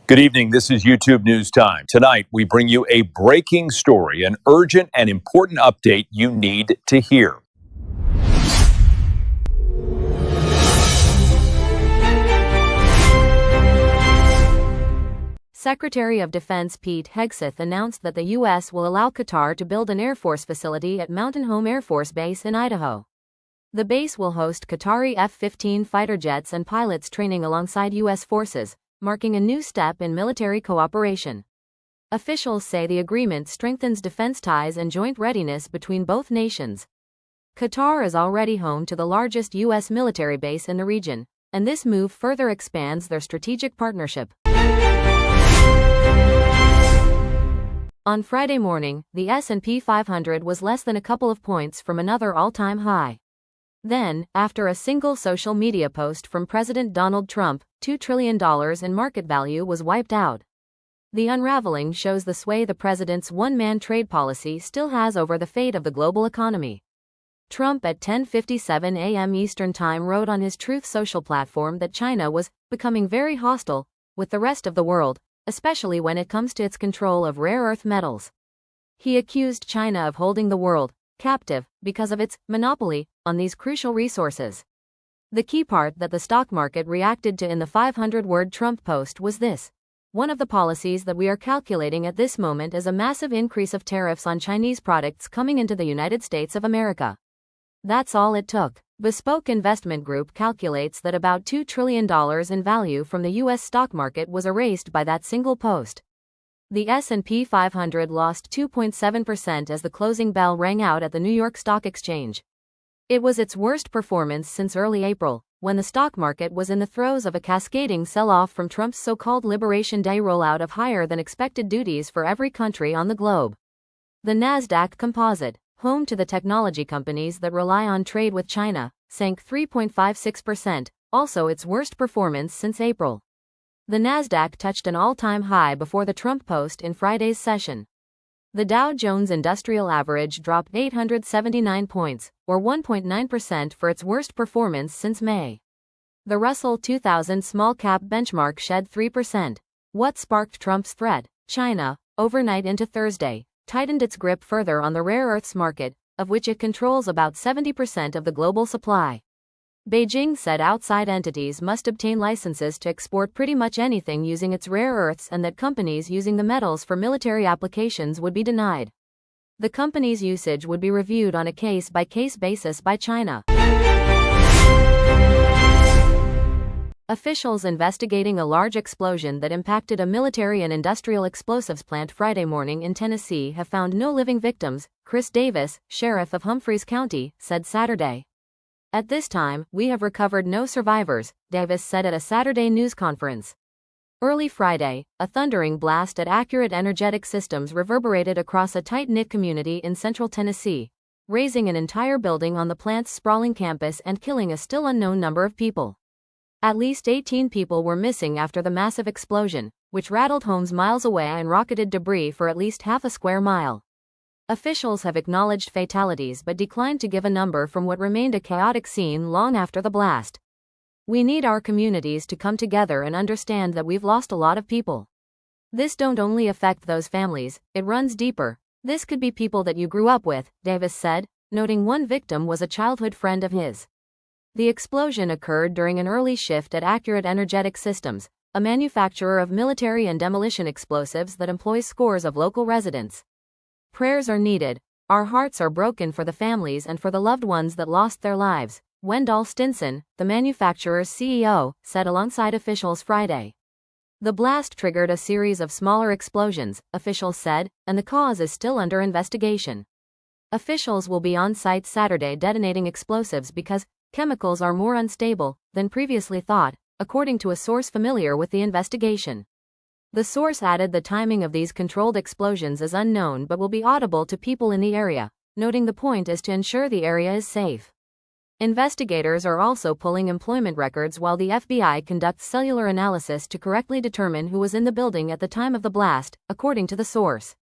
Good evening. This is YouTube News Time. Tonight, we bring you a breaking story, an urgent and important update you need to hear. Secretary of Defense Pete Hegseth announced that the U.S. will allow Qatar to build an Air Force facility at Mountain Home Air Force Base in Idaho. The base will host Qatari F-15 fighter jets and pilots training alongside U.S. forces, marking a new step in military cooperation. Officials say the agreement strengthens defense ties and joint readiness between both nations. Qatar is already home to the largest U.S. military base in the region, and this move further expands their strategic partnership. On Friday morning, the S&P 500 was less than a couple of points from another all-time high. Then, after a single social media post from President Donald Trump, $2 trillion in market value was wiped out. The unraveling shows the sway the president's one-man trade policy still has over the fate of the global economy. Trump at 10:57 a.m. Eastern Time wrote on his Truth Social platform that China was becoming very hostile with the rest of the world, especially when it comes to its control of rare earth metals. He accused China of holding the world captive because of its monopoly on these crucial resources. The key part that the stock market reacted to in the 500-word Trump post was this: one of the policies that we are calculating at this moment is a massive increase of tariffs on Chinese products coming into the United States of America. That's all it took. Bespoke Investment Group calculates that about $2 trillion in value from the U.S. stock market was erased by that single post. The S&P 500 lost 2.7% as the closing bell rang out at the New York Stock Exchange. It was its worst performance since early April, when the stock market was in the throes of a cascading sell-off from Trump's so-called Liberation Day rollout of higher-than-expected duties for every country on the globe. The Nasdaq Composite, home to the technology companies that rely on trade with China, sank 3.56%, also its worst performance since April. The Nasdaq touched an all-time high before the Trump post in Friday's session. The Dow Jones Industrial Average dropped 879 points, or 1.9% for its worst performance since May. The Russell 2000 small-cap benchmark shed 3%. What sparked Trump's threat? China, overnight into Thursday, tightened its grip further on the rare earths market, of which it controls about 70% of the global supply. Beijing said outside entities must obtain licenses to export pretty much anything using its rare earths and that companies using the metals for military applications would be denied. The company's usage would be reviewed on a case-by-case basis by China. Officials investigating a large explosion that impacted a military and industrial explosives plant Friday morning in Tennessee have found no living victims, Chris Davis, sheriff of Humphreys County, said Saturday. At this time, we have recovered no survivors, Davis said at a Saturday news conference. Early Friday, a thundering blast at Accurate Energetic Systems reverberated across a tight-knit community in central Tennessee, razing an entire building on the plant's sprawling campus and killing a still unknown number of people. At least 18 people were missing after the massive explosion, which rattled homes miles away and rocketed debris for at least half a square mile. Officials have acknowledged fatalities but declined to give a number from what remained a chaotic scene long after the blast. We need our communities to come together and understand that we've lost a lot of people. This don't only affect those families, it runs deeper. This could be people that you grew up with, Davis said, noting one victim was a childhood friend of his. The explosion occurred during an early shift at Accurate Energetic Systems, a manufacturer of military and demolition explosives that employs scores of local residents. Prayers are needed. Our hearts are broken for the families and for the loved ones that lost their lives, Wendell Stinson, the manufacturer's CEO, said alongside officials Friday. The blast triggered a series of smaller explosions, officials said, and the cause is still under investigation. Officials will be on site Saturday detonating explosives because chemicals are more unstable than previously thought, according to a source familiar with the investigation. The source added the timing of these controlled explosions is unknown but will be audible to people in the area, noting the point is to ensure the area is safe. Investigators are also pulling employment records while the FBI conducts cellular analysis to correctly determine who was in the building at the time of the blast, according to the source.